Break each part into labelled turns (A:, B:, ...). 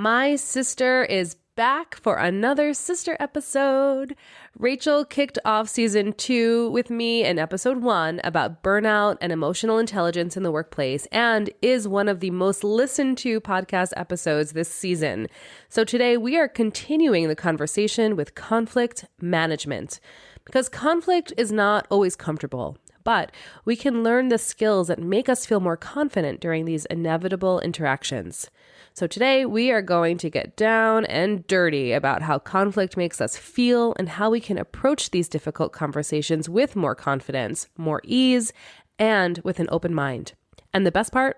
A: My sister is back for another sister episode. Rachel kicked off season 2 with me in episode 1 about burnout and emotional intelligence in the workplace, and is one of the most listened to podcast episodes this season. So today we are continuing the conversation with conflict management, because conflict is not always comfortable, but we can learn the skills that make us feel more confident during these inevitable interactions. So today we are going to get down and dirty about how conflict makes us feel and how we can approach these difficult conversations with more confidence, more ease, and with an open mind. And the best part?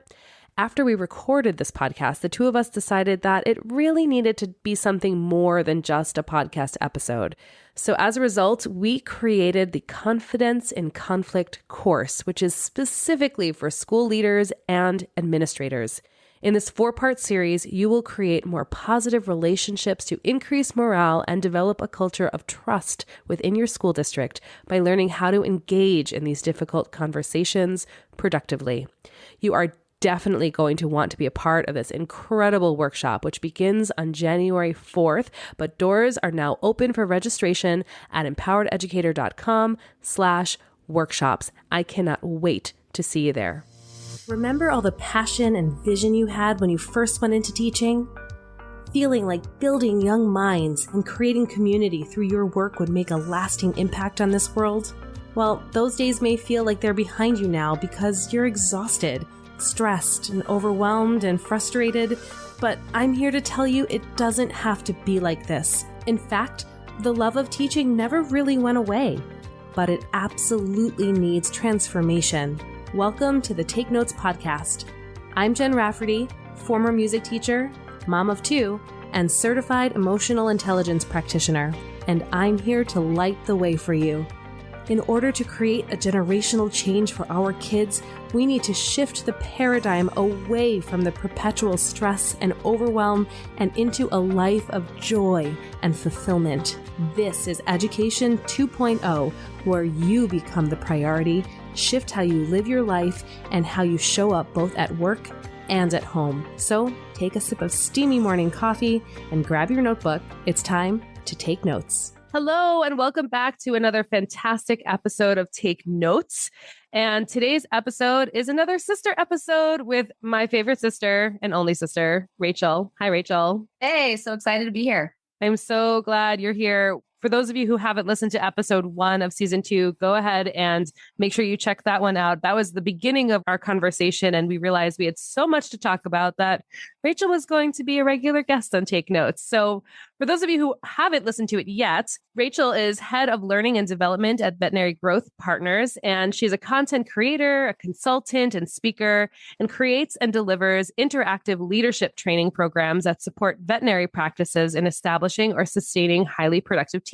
A: After we recorded this podcast, the two of us decided that it really needed to be something more than just a podcast episode. So as a result, we created the Confidence in Conflict course, which is specifically for school leaders and administrators. In this 4-part series, you will create more positive relationships to increase morale and develop a culture of trust within your school district by learning how to engage in these difficult conversations productively. You are definitely going to want to be a part of this incredible workshop, which begins on January 4th, but doors are now open for registration at empowereducator.com/workshops. I cannot wait to see you there. Remember all the passion and vision you had when you first went into teaching? Feeling like building young minds and creating community through your work would make a lasting impact on this world? Well, those days may feel like they're behind you now because you're exhausted, stressed, and overwhelmed and frustrated, but I'm here to tell you it doesn't have to be like this. In fact, the love of teaching never really went away, but it absolutely needs transformation. Welcome to the Take Notes podcast. I'm Jen Rafferty, former music teacher, mom of 2, and certified emotional intelligence practitioner, and I'm here to light the way for you. In order to create a generational change for our kids, we need to shift the paradigm away from the perpetual stress and overwhelm and into a life of joy and fulfillment. This is Education 2.0, where you become the priority, shift how you live your life, and how you show up both at work and at home. So take a sip of steamy morning coffee and grab your notebook. It's time to take notes. Hello, and welcome back to another fantastic episode of Take Notes. And today's episode is another sister episode with my favorite sister and only sister, Rachel. Hi, Rachel.
B: Hey, so excited to be here.
A: I'm so glad you're here. For those of you who haven't listened to episode 1 of season 2, go ahead and make sure you check that one out. That was the beginning of our conversation, and we realized we had so much to talk about that Rachel was going to be a regular guest on Take Notes. So for those of you who haven't listened to it yet, Rachel is head of learning and development at Veterinary Growth Partners, and she's a content creator, a consultant, and speaker, and creates and delivers interactive leadership training programs that support veterinary practices in establishing or sustaining highly productive teams.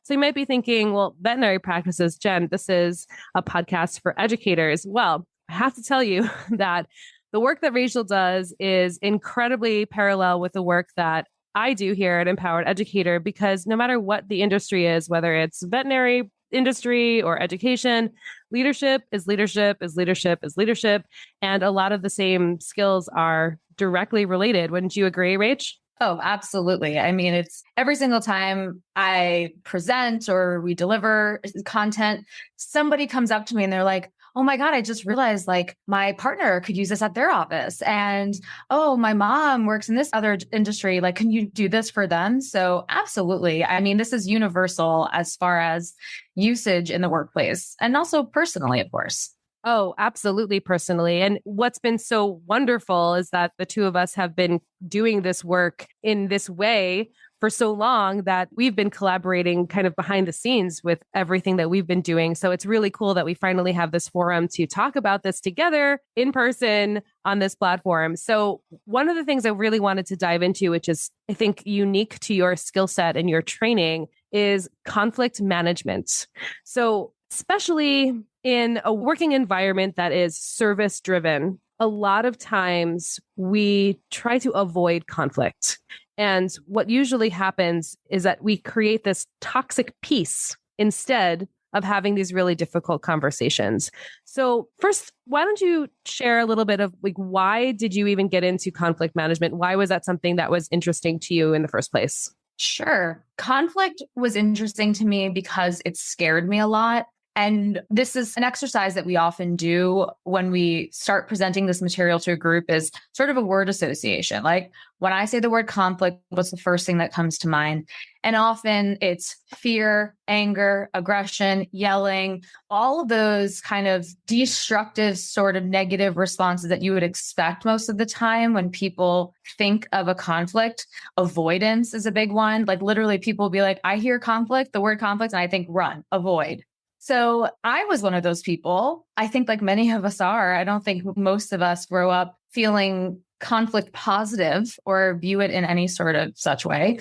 A: So you might be thinking, well, veterinary practices, Jen, this is a podcast for educators. Well, I have to tell you that the work that Rachel does is incredibly parallel with the work that I do here at Empowered Educator, because no matter what the industry is, whether it's veterinary industry or education, leadership is leadership is leadership is leadership. And a lot of the same skills are directly related. Wouldn't you agree, Rach?
B: Oh, absolutely. I mean, it's every single time I present or we deliver content, somebody comes up to me and they're like, oh my God, I just realized like my partner could use this at their office. And oh, my mom works in this other industry. Like, can you do this for them? So absolutely. I mean, this is universal as far as usage in the workplace and also personally, of course.
A: Oh, absolutely personally. And what's been so wonderful is that the two of us have been doing this work in this way for so long that we've been collaborating kind of behind the scenes with everything that we've been doing. So it's really cool that we finally have this forum to talk about this together in person on this platform. So one of the things I really wanted to dive into, which is, I think, unique to your skill set and your training, is conflict management. So especially in a working environment that is service driven, a lot of times we try to avoid conflict. And what usually happens is that we create this toxic peace instead of having these really difficult conversations. So first, why don't you share a little bit of like, why did you even get into conflict management? Why was that something that was interesting to you in the first place?
B: Sure. Conflict was interesting to me because it scared me a lot. And this is an exercise that we often do when we start presenting this material to a group is sort of a word association. Like when I say the word conflict, what's the first thing that comes to mind? And often it's fear, anger, aggression, yelling, all of those kind of destructive sort of negative responses that you would expect most of the time when people think of a conflict. Avoidance is a big one. Like literally people will be like, I hear conflict, the word conflict, and I think run, avoid. So I was one of those people. I think like many of us are. I don't think most of us grow up feeling conflict positive or view it in any sort of such way.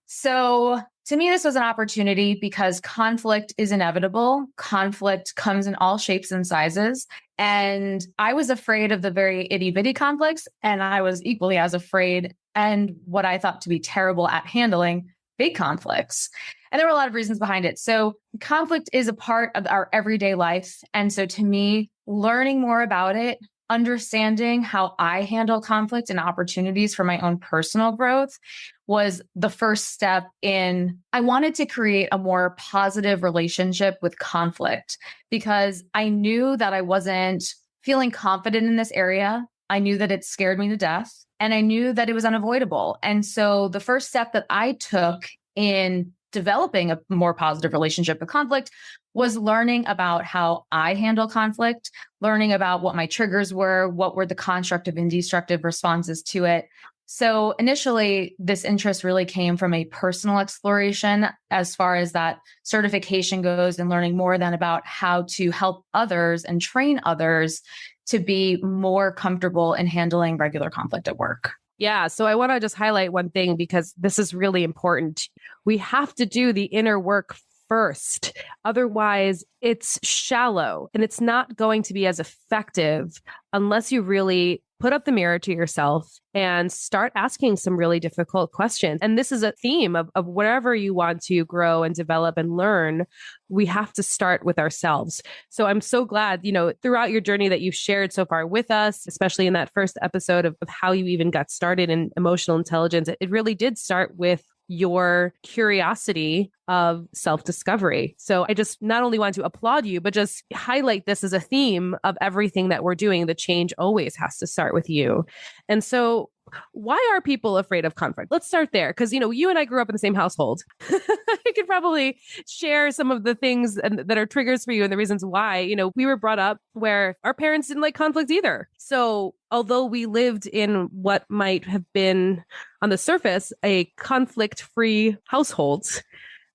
B: So to me, this was an opportunity because conflict is inevitable. Conflict comes in all shapes and sizes. And I was afraid of the very itty bitty conflicts. And I was equally as afraid and what I thought to be terrible at handling big conflicts. And there were a lot of reasons behind it. So conflict is a part of our everyday life. And so to me, learning more about it, understanding how I handle conflict and opportunities for my own personal growth was the first step in, I wanted to create a more positive relationship with conflict because I knew that I wasn't feeling confident in this area. I knew that it scared me to death and I knew that it was unavoidable. And so the first step that I took in developing a more positive relationship with conflict was learning about how I handle conflict, learning about what my triggers were, what were the constructive and destructive responses to it. So initially, this interest really came from a personal exploration as far as that certification goes and learning more then about how to help others and train others to be more comfortable in handling regular conflict at work.
A: Yeah. So I want to just highlight one thing because this is really important. We have to do the inner work first. Otherwise, it's shallow and it's not going to be as effective unless you really put up the mirror to yourself and start asking some really difficult questions. And this is a theme of whatever you want to grow and develop and learn. We have to start with ourselves. So I'm so glad, throughout your journey that you've shared so far with us, especially in that first episode of how you even got started in emotional intelligence, it really did start with your curiosity of self-discovery. So I just not only want to applaud you, but just highlight this as a theme of everything that we're doing. The change always has to start with you. And so why are people afraid of conflict? Let's start there. Because, you and I grew up in the same household. I could probably share some of the things that are triggers for you and the reasons why. We were brought up where our parents didn't like conflict either. So although we lived in what might have been on the surface, a conflict-free household,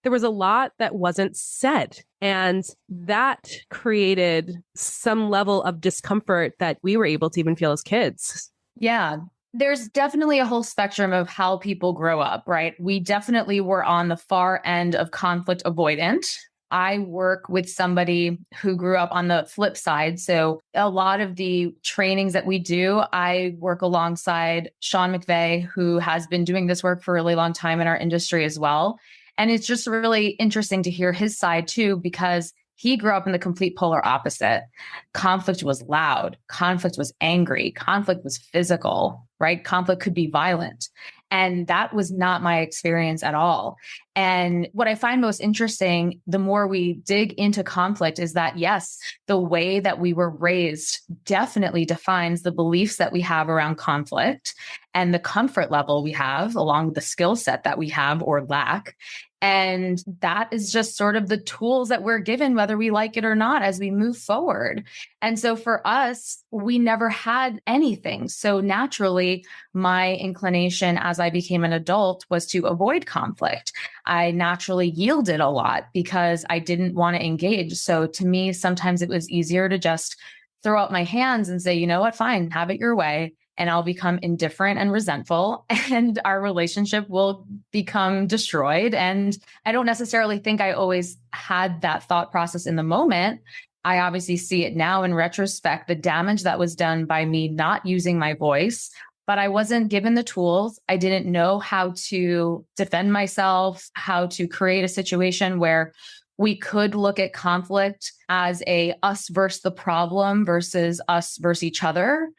A: there was a lot that wasn't said. And that created some level of discomfort that we were able to even feel as kids.
B: Yeah. There's definitely a whole spectrum of how people grow up, right? We definitely were on the far end of conflict avoidant. I work with somebody who grew up on the flip side. So a lot of the trainings that we do, I work alongside Sean McVeigh, who has been doing this work for a really long time in our industry as well. And it's just really interesting to hear his side too, because he grew up in the complete polar opposite. Conflict was loud. Conflict was angry. Conflict was physical, right? Conflict could be violent. And that was not my experience at all. And what I find most interesting, the more we dig into conflict, is that, yes, the way that we were raised definitely defines the beliefs that we have around conflict and the comfort level we have along with the skill set that we have or lack. And that is just sort of the tools that we're given, whether we like it or not, as we move forward. And so for us, we never had anything. So naturally, my inclination as I became an adult was to avoid conflict. I naturally yielded a lot because I didn't want to engage. So to me, sometimes it was easier to just throw up my hands and say, you know what, fine, have it your way. And I'll become indifferent and resentful, and our relationship will become destroyed. And I don't necessarily think I always had that thought process in the moment. I obviously see it now in retrospect, the damage that was done by me not using my voice, but I wasn't given the tools. I didn't know how to defend myself, how to create a situation where We could look at conflict as a us versus the problem versus us versus each other.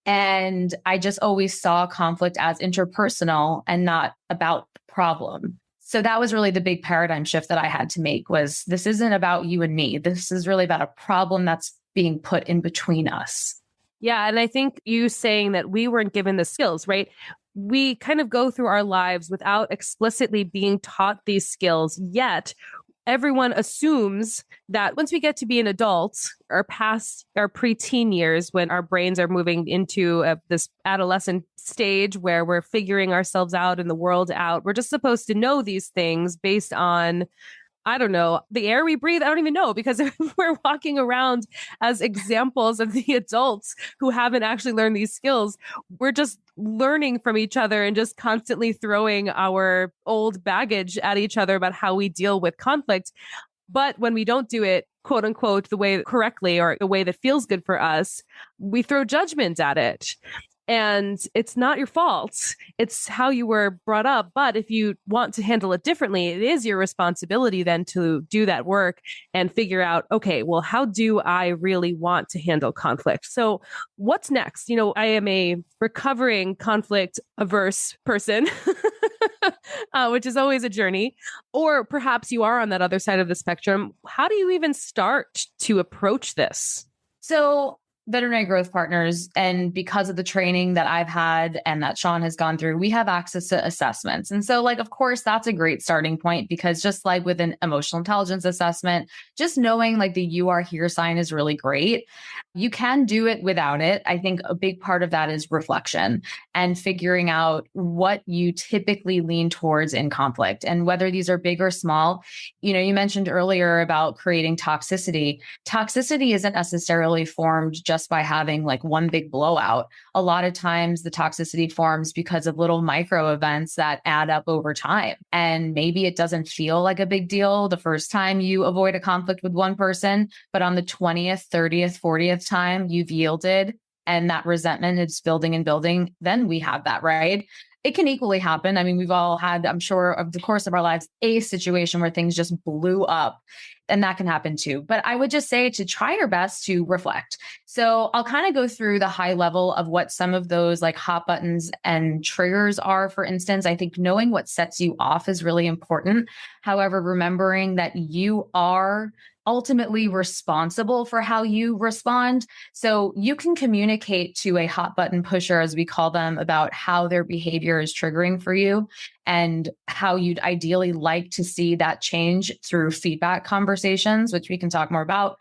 B: And I just always saw conflict as interpersonal and not about the problem. So that was really the big paradigm shift that I had to make was this isn't about you and me. This is really about a problem that's being put in between us.
A: Yeah. And I think you saying that we weren't given the skills, right? We kind of go through our lives without explicitly being taught these skills, yet everyone assumes that once we get to be an adult or past our preteen years, when our brains are moving into this adolescent stage where we're figuring ourselves out and the world out, we're just supposed to know these things based on, I don't know, the air we breathe. I don't even know, because we're walking around as examples of the adults who haven't actually learned these skills. We're just learning from each other and just constantly throwing our old baggage at each other about how we deal with conflict. But when we don't do it, quote unquote, the way correctly or the way that feels good for us, we throw judgment at it. And it's not your fault. It's how you were brought up. But if you want to handle it differently, it is your responsibility then to do that work and figure out, okay, well, how do I really want to handle conflict? So what's next? You know, I am a recovering conflict averse person, which is always a journey. Or perhaps you are on that other side of the spectrum. How do you even start to approach this?
B: So Veterinary Growth Partners, and because of the training that I've had and that Sean has gone through, we have access to assessments. And so, like, of course, that's a great starting point, because just like with an emotional intelligence assessment, just knowing like the you are here sign is really great. You can do it without it. I think a big part of that is reflection and figuring out what you typically lean towards in conflict and whether these are big or small. You know, you mentioned earlier about creating toxicity. Toxicity isn't necessarily formed just by having like one big blowout. A lot of times the toxicity forms because of little micro events that add up over time. And maybe it doesn't feel like a big deal the first time you avoid a conflict with one person, but on the 20th, 30th, 40th time you've yielded and that resentment is building and building, then we have that, right? It can equally happen. I mean, we've all had, I'm sure, over the course of our lives, a situation where things just blew up, and that can happen too. But I would just say to try your best to reflect. So I'll kind of go through the high level of what some of those like hot buttons and triggers are. For instance, I think knowing what sets you off is really important. However, remembering that you are ultimately responsible for how you respond. So you can communicate to a hot button pusher, as we call them, about how their behavior is triggering for you and how you'd ideally like to see that change through feedback conversations, which we can talk more about.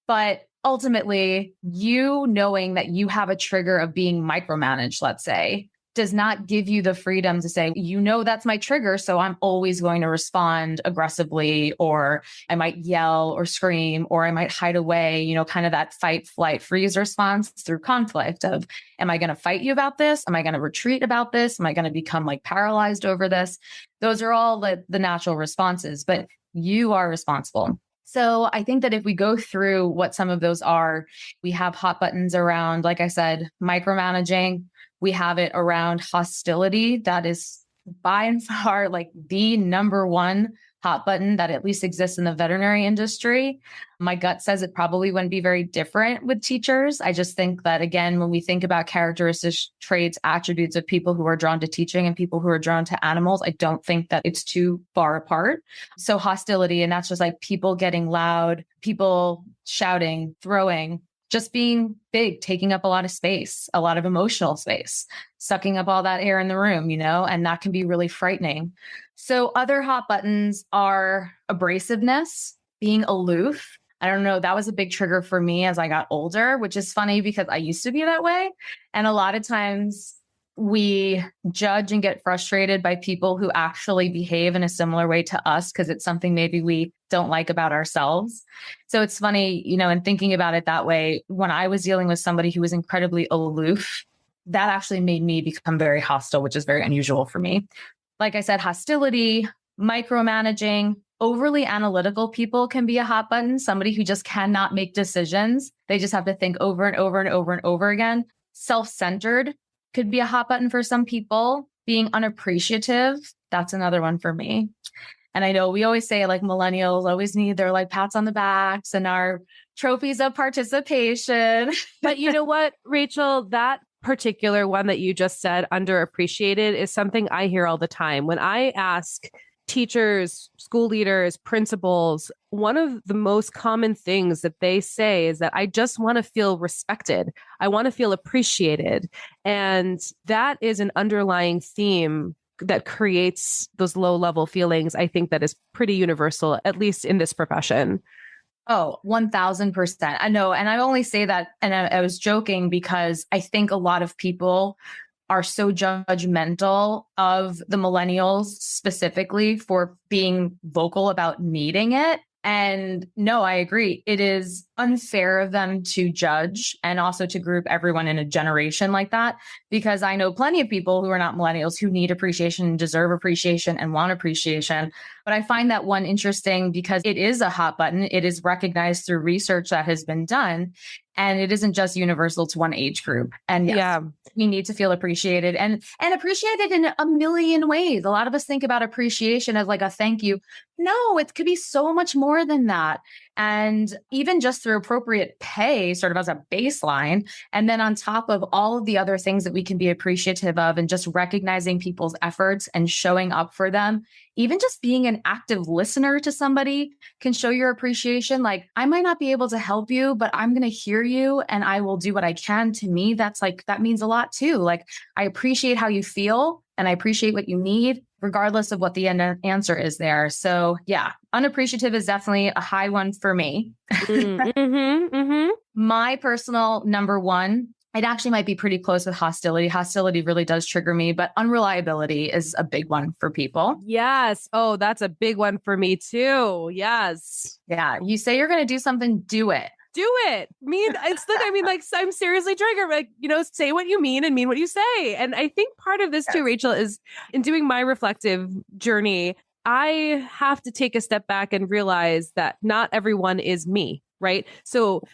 B: But ultimately, you knowing that you have a trigger of being micromanaged, let's say, does not give you the freedom to say, you know, that's my trigger, so I'm always going to respond aggressively, or I might yell or scream, or I might hide away, you know, kind of that fight, flight, freeze response through conflict of, am I going to fight you about this? Am I going to retreat about this? Am I going to become like paralyzed over this? Those are all the natural responses, but you are responsible. So I think that if we go through what some of those are, we have hot buttons around, like I said, micromanaging. We have it around hostility. That is by and far like the number one hot button that at least exists in the veterinary industry. My gut says it probably wouldn't be very different with teachers. I just think that, again, when we think about characteristics, traits, attributes of people who are drawn to teaching and people who are drawn to animals, I don't think that it's too far apart. So hostility, and that's just like people getting loud, people shouting, throwing, just being big, taking up a lot of space, a lot of emotional space, sucking up all that air in the room, you know, and that can be really frightening. So other hot buttons are abrasiveness, being aloof. I don't know, that was a big trigger for me as I got older, which is funny because I used to be that way. And a lot of times we judge and get frustrated by people who actually behave in a similar way to us because it's something maybe we don't like about ourselves. So it's funny, you know, and thinking about it that way, when I was dealing with somebody who was incredibly aloof, that actually made me become very hostile, which is very unusual for me. Like I said, hostility, micromanaging, overly analytical people can be a hot button. Somebody who just cannot make decisions. They just have to think over and over and over and over again. Self-centered could be a hot button for some people. Being unappreciative, that's another one for me. And I know we always say like millennials always need their like pats on the backs and our trophies of participation.
A: But you know what, Rachel, that particular one that you just said, underappreciated, is something I hear all the time. When I ask teachers, school leaders, principals, one of the most common things that they say is that I just want to feel respected. I want to feel appreciated. And that is an underlying theme that creates those low level feelings. I think that is pretty universal, at least in this profession.
B: Oh, 1000%. I know. And I only say that, and I was joking because I think a lot of people are so judgmental of the millennials specifically for being vocal about needing it. And no, I agree. It is unfair of them to judge and also to group everyone in a generation like that, because I know plenty of people who are not millennials who need appreciation, deserve appreciation, and want appreciation. But I find that one interesting because it is a hot button. It is recognized through research that has been done. And it isn't just universal to one age group. And yes, we need to feel appreciated and appreciated in a million ways. A lot of us think about appreciation as like a thank you. No, it could be so much more than that. And even just through appropriate pay, sort of as a baseline. And then on top of all of the other things that we can be appreciative of and just recognizing people's efforts and showing up for them, even just being an active listener to somebody can show your appreciation. Like, I might not be able to help you, but I'm going to hear you and I will do what I can. To me, that's like, that means a lot too. Like, I appreciate how you feel and I appreciate what you need, regardless of what the answer is there. So yeah, unappreciative is definitely a high one for me. My personal number one, it actually might be pretty close with hostility. Hostility really does trigger me, but unreliability is a big one for people.
A: Yes. Oh, that's a big one for me too. Yes.
B: Yeah. You say you're going to do something, do it.
A: Do it. I'm seriously triggered. Like, say what you mean and mean what you say. And I think part of this too, Rachel, is in doing my reflective journey, I have to take a step back and realize that not everyone is me, right? So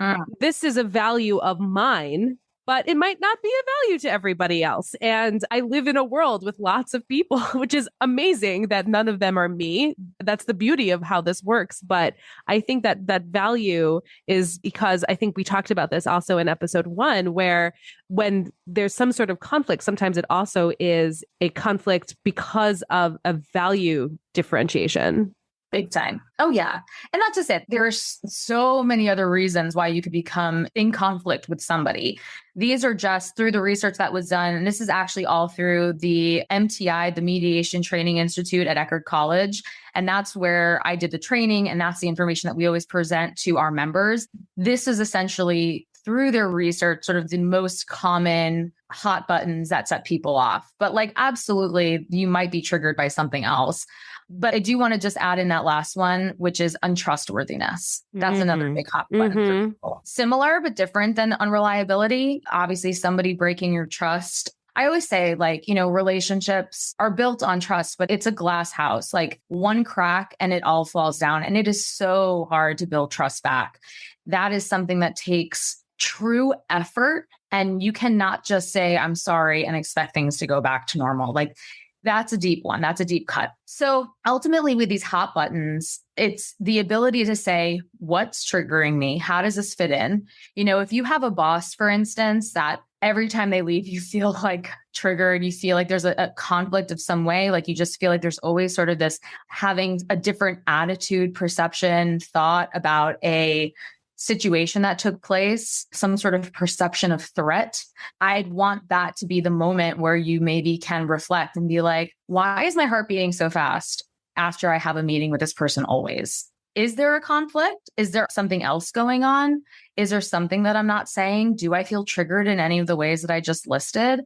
A: this is a value of mine, but it might not be a value to everybody else. And I live in a world with lots of people, which is amazing that none of them are me. That's the beauty of how this works. But I think that that value is because I think we talked about this also in episode 1, where when there's some sort of conflict, sometimes it also is a conflict because of a value differentiation.
B: Big time. Oh, yeah. And that's just it. There's so many other reasons why you could become in conflict with somebody. These are just through the research that was done. And this is actually all through the MTI, the Mediation Training Institute at Eckerd College. And that's where I did the training. And that's the information that we always present to our members. This is essentially through their research, sort of the most common hot buttons that set people off. But like, absolutely, you might be triggered by something else. But I do want to just add in that last one, which is untrustworthiness. That's another big hot button for people. Similar, but different than unreliability. Obviously, somebody breaking your trust. I always say, like, relationships are built on trust, but it's a glass house, like one crack and it all falls down. And it is so hard to build trust back. That is something that takes true effort. And you cannot just say, I'm sorry, and expect things to go back to normal. Like, that's a deep one. That's a deep cut. So ultimately with these hot buttons, it's the ability to say, what's triggering me? How does this fit in? If you have a boss, for instance, that every time they leave, you feel like triggered, you feel like there's a conflict of some way, like you just feel like there's always sort of this having a different attitude, perception, thought about a situation that took place, some sort of perception of threat. I'd want that to be the moment where you maybe can reflect and be like, why is my heart beating so fast after I have a meeting with this person always? Is there a conflict? Is there something else going on? Is there something that I'm not saying? Do I feel triggered in any of the ways that I just listed?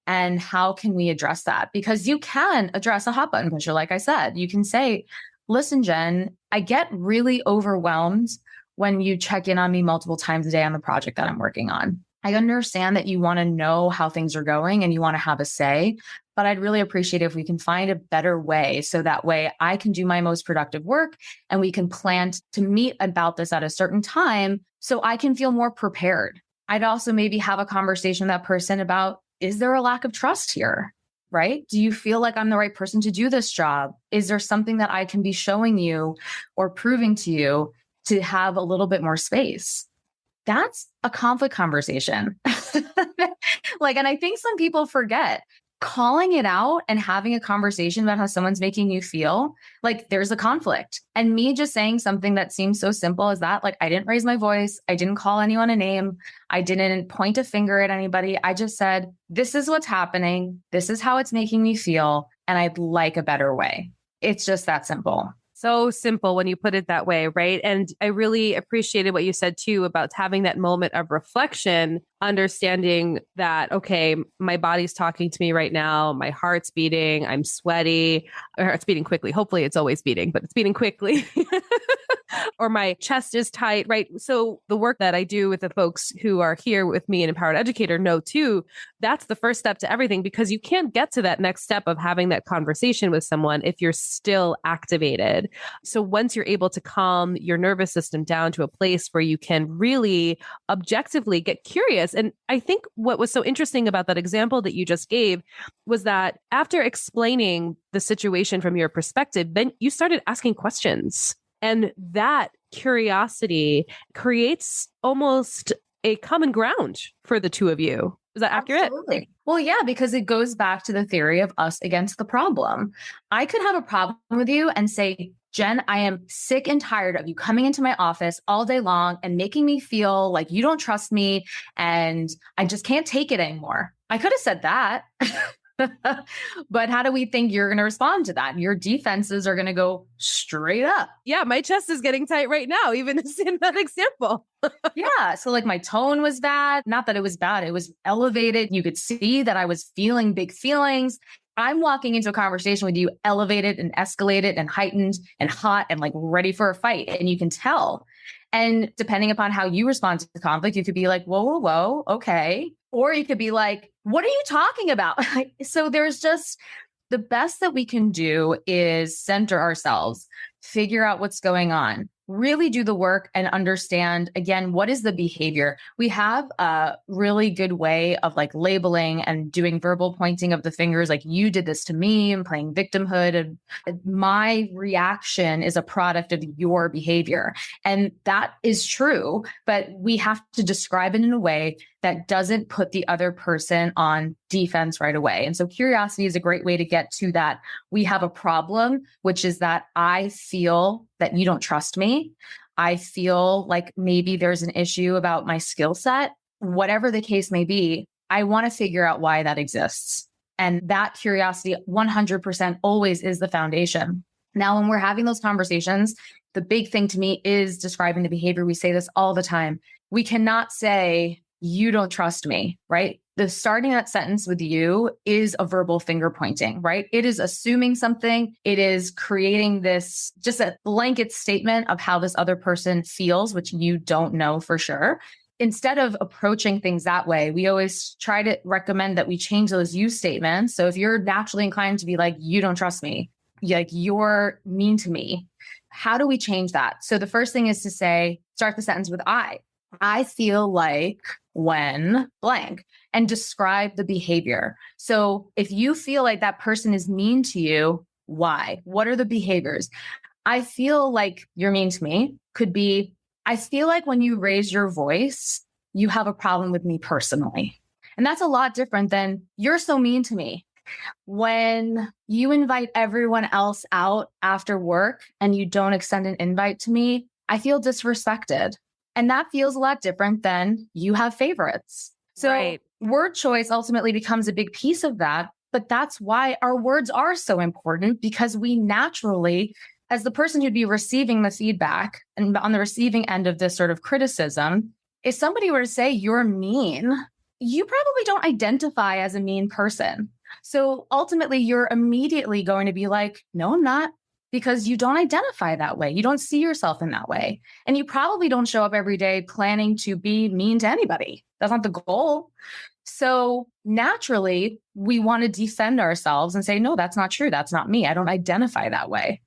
B: And how can we address that? Because you can address a hot button pusher. Like I said, you can say, listen, Jen, I get really overwhelmed when you check in on me multiple times a day on the project that I'm working on. I understand that you want to know how things are going and you want to have a say, but I'd really appreciate if we can find a better way so that way I can do my most productive work and we can plan to meet about this at a certain time so I can feel more prepared. I'd also maybe have a conversation with that person about, is there a lack of trust here? right? Do you feel like I'm the right person to do this job? Is there something that I can be showing you or proving to you to have a little bit more space? That's a conflict conversation. And I think some people forget calling it out and having a conversation about how someone's making you feel like there's a conflict. And me just saying something that seems so simple as that, like I didn't raise my voice. I didn't call anyone a name. I didn't point a finger at anybody. I just said, this is what's happening. This is how it's making me feel. And I'd like a better way. It's just that simple.
A: So simple when you put it that way, right? And I really appreciated what you said too about having that moment of reflection, understanding that, okay, my body's talking to me right now. My heart's beating. I'm sweaty. Or it's beating quickly. Hopefully it's always beating, but it's beating quickly. Or my chest is tight, right? So the work that I do with the folks who are here with me in Empowered Educator know too, that's the first step to everything, because you can't get to that next step of having that conversation with someone if you're still activated. So once you're able to calm your nervous system down to a place where you can really objectively get curious. And I think what was so interesting about that example that you just gave was that after explaining the situation from your perspective, then you started asking questions. And that curiosity creates almost a common ground for the two of you. Is that accurate?
B: Absolutely. Well, yeah, because it goes back to the theory of us against the problem. I could have a problem with you and say, Jen, I am sick and tired of you coming into my office all day long and making me feel like you don't trust me and I just can't take it anymore. I could have said that. But how do we think you're going to respond to that? Your defenses are going to go straight up.
A: Yeah, my chest is getting tight right now, even in that example.
B: Yeah. So like my tone was bad. Not that it was bad. It was elevated. You could see that I was feeling big feelings. I'm walking into a conversation with you elevated and escalated and heightened and hot and like ready for a fight. And you can tell. And depending upon how you respond to the conflict, you could be like, whoa, whoa, whoa. Okay. Or you could be like, what are you talking about? So there's just the best that we can do is center ourselves, figure out what's going on, really do the work and understand, again, what is the behavior? We have a really good way of like labeling and doing verbal pointing of the fingers. Like you did this to me and playing victimhood. And my reaction is a product of your behavior. And that is true, but we have to describe it in a way that doesn't put the other person on defense right away. And so curiosity is a great way to get to that. We have a problem, which is that I feel that you don't trust me. I feel like maybe there's an issue about my skill set, whatever the case may be. I want to figure out why that exists. And that curiosity 100% always is the foundation. Now, when we're having those conversations, the big thing to me is describing the behavior. We say this all the time. We cannot say, you don't trust me, right? The starting that sentence with you is a verbal finger pointing, right? It is assuming something. It is creating this just a blanket statement of how this other person feels, which you don't know for sure. Instead of approaching things that way, we always try to recommend that we change those you statements. So if you're naturally inclined to be like, you don't trust me, like you're mean to me, how do we change that? So the first thing is to say, start the sentence with I feel like when blank, and describe the behavior. So if you feel like that person is mean to you, why? What are the behaviors? I feel like you're mean to me could be, I feel like when you raise your voice, you have a problem with me personally. And that's a lot different than you're so mean to me. When you invite everyone else out after work and you don't extend an invite to me, I feel disrespected. And that feels a lot different than you have favorites. So word choice ultimately becomes a big piece of that. But that's why our words are so important, because we naturally, as the person who'd be receiving the feedback and on the receiving end of this sort of criticism, if somebody were to say you're mean, you probably don't identify as a mean person. So ultimately, you're immediately going to be like, no, I'm not. Because you don't identify that way. You don't see yourself in that way. And you probably don't show up every day planning to be mean to anybody. That's not the goal. So naturally, we want to defend ourselves and say, no, that's not true. That's not me. I don't identify that way.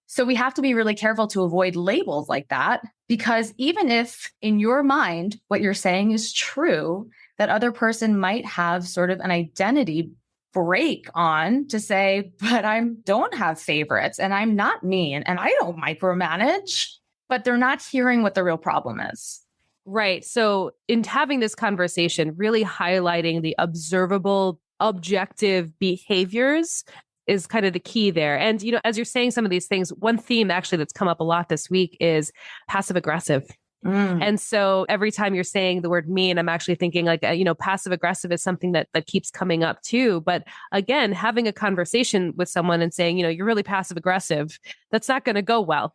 B: So we have to be really careful to avoid labels like that, because even if in your mind, what you're saying is true, that other person might have sort of an identity break on to say, but I don't have favorites and I'm not mean and I don't micromanage, but they're not hearing what the real problem is.
A: Right. So in having this conversation, really highlighting the observable, objective behaviors is kind of the key there. And, as you're saying some of these things, one theme actually that's come up a lot this week is passive aggressive. And so every time you're saying the word mean, I'm actually thinking like, passive aggressive is something that keeps coming up too. But again, having a conversation with someone and saying, you're really passive aggressive, that's not going to go well.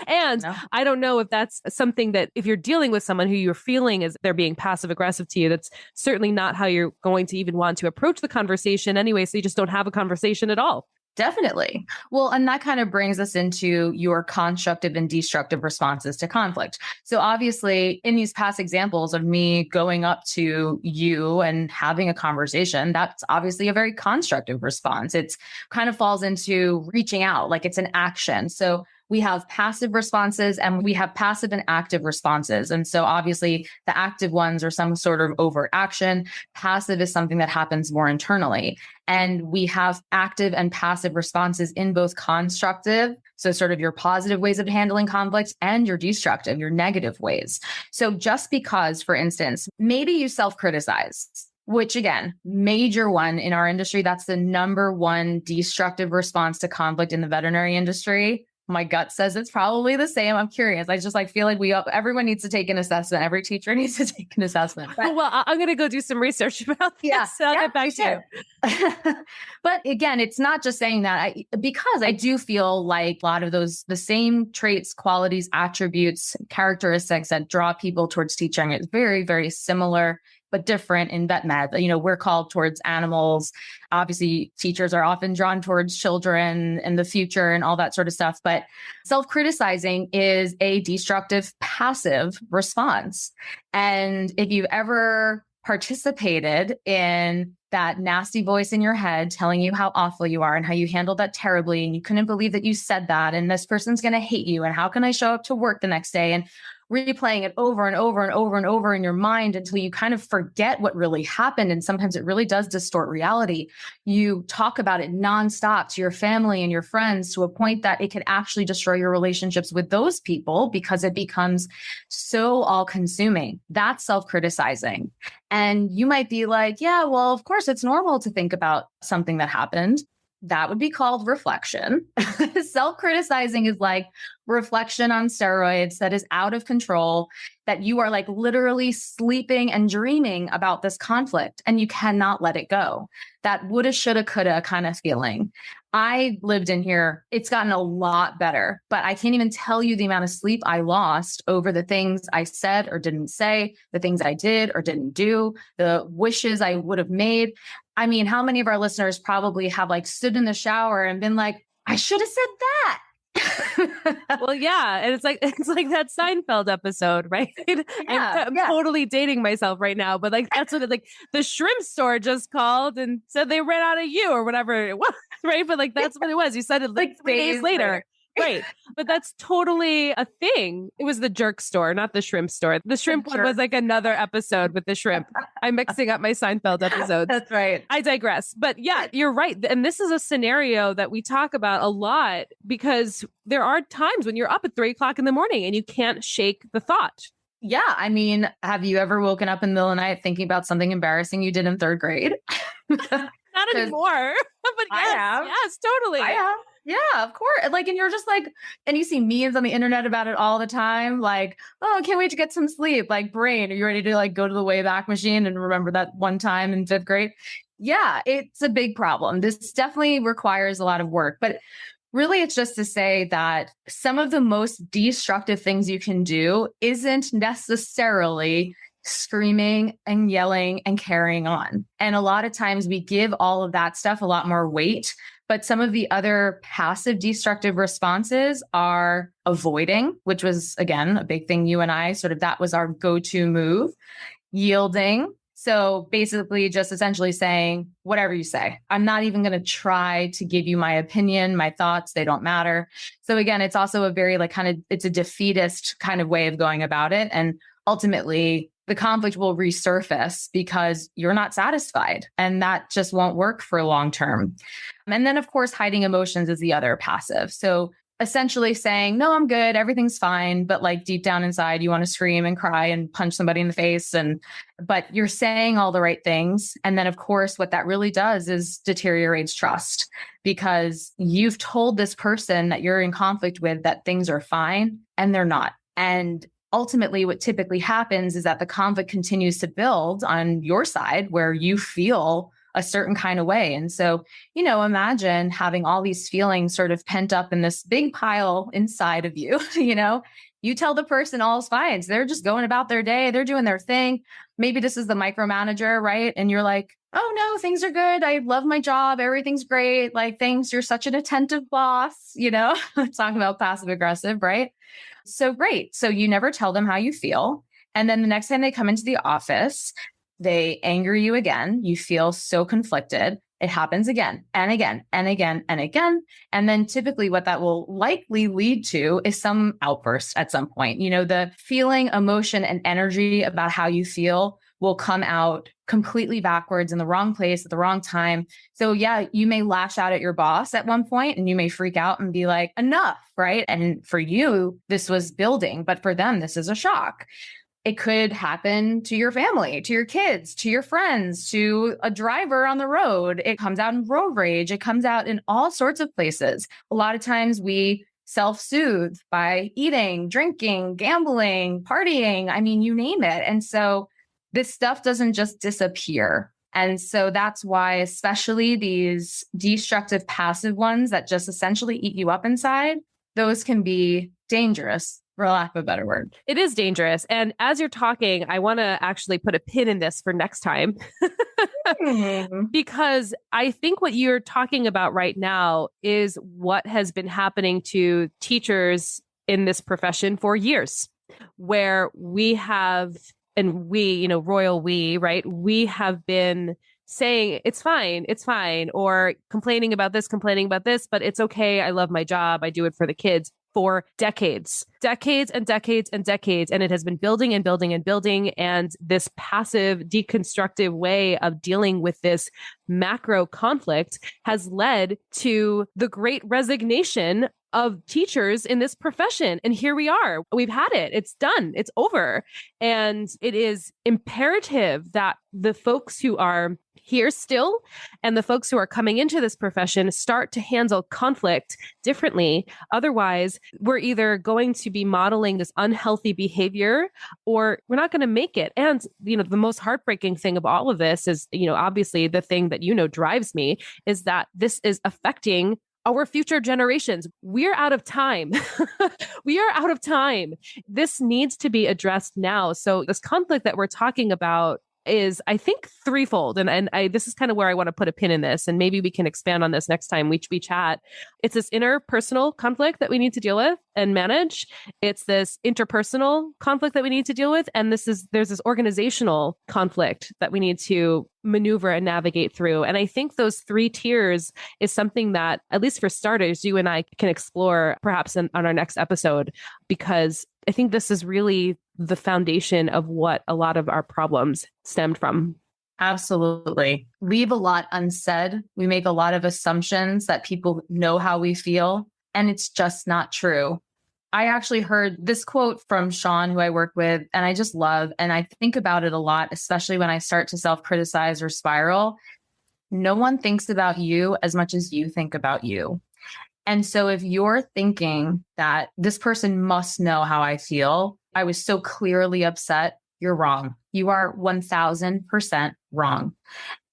A: And no. I don't know if that's something that if you're dealing with someone who you're feeling is they're being passive aggressive to you, that's certainly not how you're going to even want to approach the conversation anyway. So you just don't have a conversation at all.
B: Definitely. Well, and that kind of brings us into your constructive and destructive responses to conflict. So obviously in these past examples of me going up to you and having a conversation, that's obviously a very constructive response. It's kind of falls into reaching out, like it's an action. So we have passive responses and we have passive and active responses. And so obviously the active ones are some sort of overt action. Passive is something that happens more internally. And we have active and passive responses in both constructive, so sort of your positive ways of handling conflict, and your destructive, your negative ways. So just because, for instance, maybe you self-criticize, which again, major one in our industry, that's the number one destructive response to conflict in the veterinary industry. My gut says it's probably the same. I'm curious. I just feel like everyone needs to take an assessment. Every teacher needs to take an assessment. But,
A: well, I'm going to go do some research about this.
B: Yeah,
A: I'll get back to you.
B: But again, it's not just saying that because I do feel like a lot of the same traits, qualities, attributes, characteristics that draw people towards teaching is very, very similar, but different in vet med. We're called towards animals. Obviously, teachers are often drawn towards children and the future and all that sort of stuff. But self-criticizing is a destructive, passive response. And if you've ever participated in that nasty voice in your head telling you how awful you are and how you handled that terribly, and you couldn't believe that you said that, and this person's going to hate you, and how can I show up to work the next day, and replaying it over and over and over and over in your mind until you kind of forget what really happened. And sometimes it really does distort reality. You talk about it nonstop to your family and your friends to a point that it could actually destroy your relationships with those people because it becomes so all-consuming. That's self-criticizing. And you might be like, yeah, well, of course, it's normal to think about something that happened. That would be called reflection. Self-criticizing is like reflection on steroids that is out of control, that you are literally sleeping and dreaming about this conflict and you cannot let it go. That woulda, shoulda, coulda kind of feeling. I lived in here. It's gotten a lot better, but I can't even tell you the amount of sleep I lost over the things I said or didn't say, the things I did or didn't do, the wishes I would have made. I mean, how many of our listeners probably have stood in the shower and been like, I should have said that.
A: Well, yeah. And it's like that Seinfeld episode, right?
B: Yeah,
A: I'm totally dating myself right now, but that's what the shrimp store just called and said they ran out of you or whatever it was, right? But that's what it was. You said it 3 days later. Right. But that's totally a thing. It was the jerk store, not the shrimp store. The shrimp one was another episode with the shrimp. I'm mixing up my Seinfeld episodes.
B: That's right.
A: I digress. But yeah, you're right. And this is a scenario that we talk about a lot because there are times when you're up at 3:00 in the morning and you can't shake the thought.
B: Yeah. I mean, have you ever woken up in the middle of the night thinking about something embarrassing you did in 3rd grade?
A: Not anymore. But yes, totally.
B: I have. Yeah, of course. And you're just and you see memes on the internet about it all the time. Oh, I can't wait to get some sleep. Brain, are you ready to go to the Wayback Machine and remember that one time in 5th grade? Yeah, it's a big problem. This definitely requires a lot of work, but really it's just to say that some of the most destructive things you can do isn't necessarily screaming and yelling and carrying on. And a lot of times we give all of that stuff a lot more weight. But some of the other passive destructive responses are avoiding, which was, again, a big thing you and I that was our go-to move. Yielding. So basically just essentially saying, whatever you say, I'm not even going to try to give you my opinion, my thoughts, they don't matter. So again, it's also a very it's a defeatist kind of way of going about it. And ultimately, the conflict will resurface because you're not satisfied, and that just won't work for long term. And then, of course, hiding emotions is the other passive. So essentially saying, no, I'm good, everything's fine. But like deep down inside, you want to scream and cry and punch somebody in the face. But you're saying all the right things. And then, of course, what that really does is deteriorates trust, because you've told this person that you're in conflict with that things are fine and they're not. And ultimately, what typically happens is that the conflict continues to build on your side where you feel a certain kind of way. And so, imagine having all these feelings sort of pent up in this big pile inside of you. You tell the person all's fine. So they're just going about their day. They're doing their thing. Maybe this is the micromanager, right? And you're like, oh no, things are good. I love my job. Everything's great. Like, thanks. You're such an attentive boss, talking about passive aggressive, right? So great. So you never tell them how you feel. And then the next time they come into the office, they anger you again. You feel so conflicted. It happens again and again and again and again. And then typically what that will likely lead to is some outburst at some point. The feeling, emotion, and energy about how you feel will come out completely backwards in the wrong place at the wrong time. So yeah, you may lash out at your boss at one point and you may freak out and be like, enough, right? And for you, this was building, but for them, this is a shock. It could happen to your family, to your kids, to your friends, to a driver on the road. It comes out in road rage. It comes out in all sorts of places. A lot of times we self-soothe by eating, drinking, gambling, partying. I mean, you name it. And so this stuff doesn't just disappear. And so that's why, especially these destructive passive ones that just essentially eat you up inside, those can be dangerous, for lack of a better word.
A: It is dangerous. And as you're talking, I want to actually put a pin in this for next time, because I think what you're talking about right now is what has been happening to teachers in this profession for years, where we have, and we, royal we, right? We have been saying, it's fine, or complaining about this, but it's okay. I love my job. I do it for the kids. For decades and decades and decades. And it has been building and building and building. And this passive, deconstructive way of dealing with this macro conflict has led to the great resignation of teachers in this profession. And here we are. We've had it. It's done. It's over. And it is imperative that the folks who are here still and the folks who are coming into this profession start to handle conflict differently. Otherwise, we're either going to be modeling this unhealthy behavior or we're not going to make it. And, the most heartbreaking thing of all of this is, obviously the thing that, drives me is that this is affecting our future generations. We're out of time. We are out of time. This needs to be addressed now. So this conflict that we're talking about is, I think, threefold. And this is kind of where I want to put a pin in this. And maybe we can expand on this next time we chat. It's this interpersonal conflict that we need to deal with and manage. It's this interpersonal conflict that we need to deal with. And there's this organizational conflict that we need to maneuver and navigate through. And I think those three tiers is something that, at least for starters, you and I can explore perhaps on our next episode, because I think this is really the foundation of what a lot of our problems stemmed from.
B: Absolutely. Leave a lot unsaid. We make a lot of assumptions that people know how we feel, and it's just not true. I actually heard this quote from Sean, who I work with, and I just love, and I think about it a lot, especially when I start to self-criticize or spiral. No one thinks about you as much as you think about you. And so if you're thinking that this person must know how I feel, I was so clearly upset, you're wrong. You are 1000% wrong.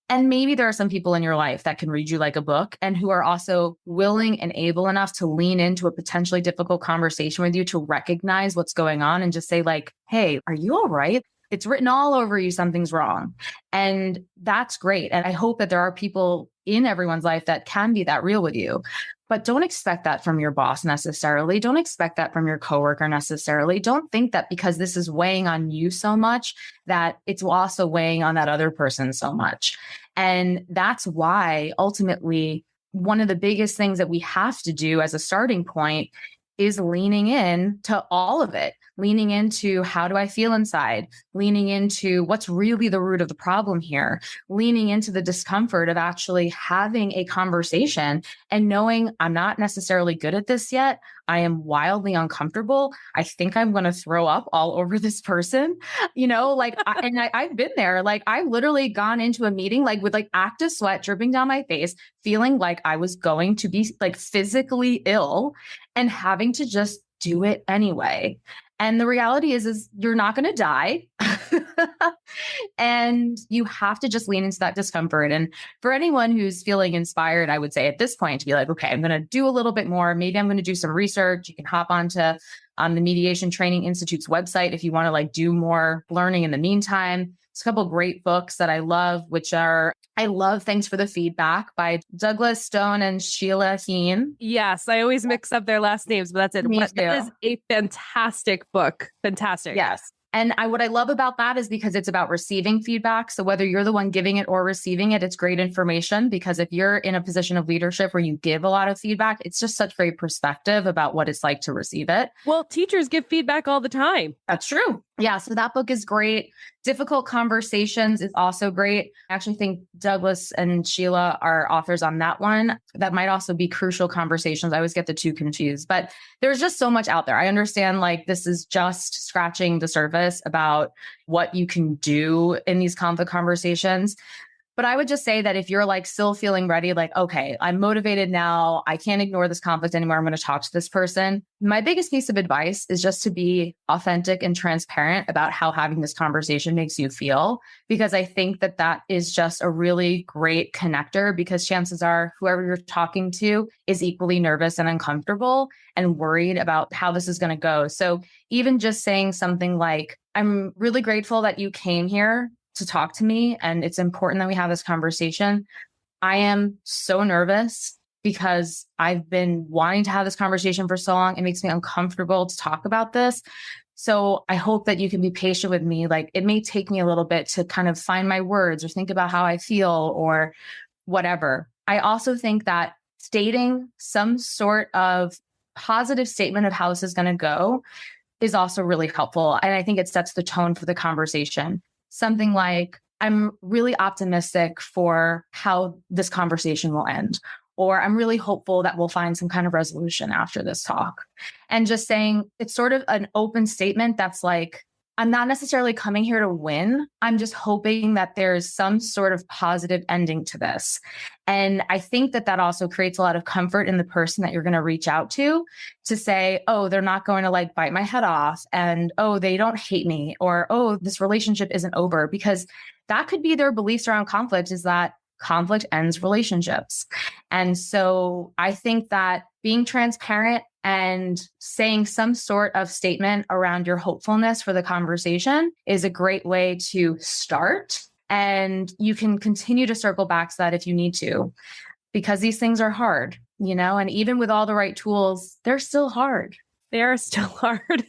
B: And maybe there are some people in your life that can read you like a book and who are also willing and able enough to lean into a potentially difficult conversation with you to recognize what's going on and just say like, hey, are you all right? It's written all over you, something's wrong. And that's great. And I hope that there are people in everyone's life that can be that real with you. But don't expect that from your boss necessarily. Don't expect that from your coworker necessarily. Don't think that because this is weighing on you so much, that it's also weighing on that other person so much. And that's why ultimately one of the biggest things that we have to do as a starting point is leaning in to all of it, leaning into how do I feel inside, leaning into what's really the root of the problem here, leaning into the discomfort of actually having a conversation and knowing I'm not necessarily good at this yet. I am wildly uncomfortable. I think I'm going to throw up all over this person, I've been there. Like I've literally gone into a meeting, like with like active sweat dripping down my face, feeling like I was going to be like physically ill and having to just do it anyway. And the reality is you're not going to die. And you have to just lean into that discomfort. And for anyone who's feeling inspired, I would say at this point to be like, okay, I'm going to do a little bit more. Maybe I'm going to do some research. You can hop onto the Mediation Training Institute's website if you want to like do more learning in the meantime. It's a couple of great books that I love, I love Thanks for the Feedback by Douglas Stone and Sheila Heen.
A: Yes, I always mix up their last names, but that's it. That is a fantastic book. Fantastic.
B: Yes. And what I love about that is because it's about receiving feedback. So whether you're the one giving it or receiving it, it's great information, because if you're in a position of leadership where you give a lot of feedback, it's just such great perspective about what it's like to receive it.
A: Well, teachers give feedback all the time.
B: That's true. Yeah. So that book is great. Difficult Conversations is also great. I actually think Douglas and Sheila are authors on that one. That might also be Crucial Conversations. I always get the two confused, but there's just so much out there. I understand like this is just scratching the surface about what you can do in these conflict conversations. But I would just say that if you're like still feeling ready, like, okay, I'm motivated now, I can't ignore this conflict anymore, I'm going to talk to this person. My biggest piece of advice is just to be authentic and transparent about how having this conversation makes you feel, because I think that that is just a really great connector, because chances are whoever you're talking to is equally nervous and uncomfortable and worried about how this is going to go. So even just saying something like, I'm really grateful that you came here to talk to me, and it's important that we have this conversation. I am so nervous because I've been wanting to have this conversation for so long. It makes me uncomfortable to talk about this. So I hope that you can be patient with me. Like it may take me a little bit to kind of find my words or think about how I feel or whatever. I also think that stating some sort of positive statement of how this is going to go is also really helpful. And I think it sets the tone for the conversation. Something like, I'm really optimistic for how this conversation will end, or I'm really hopeful that we'll find some kind of resolution after this talk. And just saying, it's sort of an open statement that's like, I'm not necessarily coming here to win. I'm just hoping that there's some sort of positive ending to this. And I think that that also creates a lot of comfort in the person that you're going to reach out to say, oh, they're not going to like bite my head off. And, oh, they don't hate me, or, oh, this relationship isn't over, because that could be their beliefs around conflict, is that conflict ends relationships. And so I think that being transparent and saying some sort of statement around your hopefulness for the conversation is a great way to start. And you can continue to circle back to that if you need to, because these things are hard, and even with all the right tools, they're still hard.
A: They are still hard,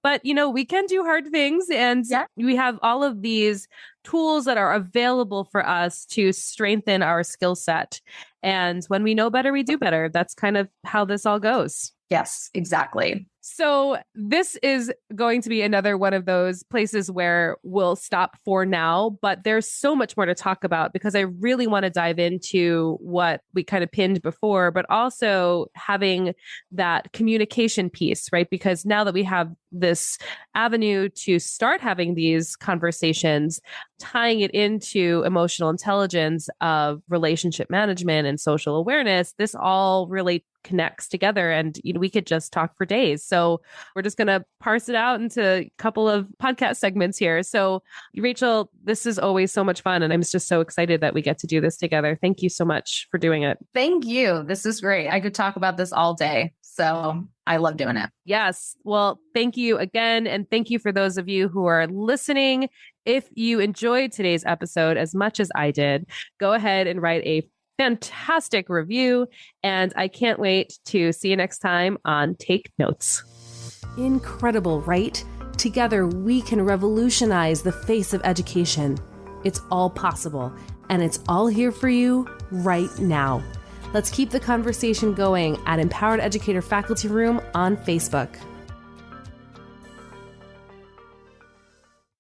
A: but we can do hard things, and we have all of these tools that are available for us to strengthen our skill set. And when we know better, we do better. That's kind of how this all goes.
B: Yes, exactly.
A: So this is going to be another one of those places where we'll stop for now, but there's so much more to talk about, because I really want to dive into what we kind of pinned before, but also having that communication piece, right? Because now that we have this avenue to start having these conversations, tying it into emotional intelligence of relationship management and social awareness, this all really connects together, and we could just talk for days. So we're just going to parse it out into a couple of podcast segments here. So Rachel, this is always so much fun, and I'm just so excited that we get to do this together. Thank you so much for doing it.
B: Thank you. This is great. I could talk about this all day. So I love doing it.
A: Yes. Well, thank you again. And thank you for those of you who are listening. If you enjoyed today's episode as much as I did, go ahead and write a fantastic review. And I can't wait to see you next time on Take Notes. Incredible, right? Together, we can revolutionize the face of education. It's all possible, and it's all here for you right now. Let's keep the conversation going at Empowered Educator Faculty Room on Facebook.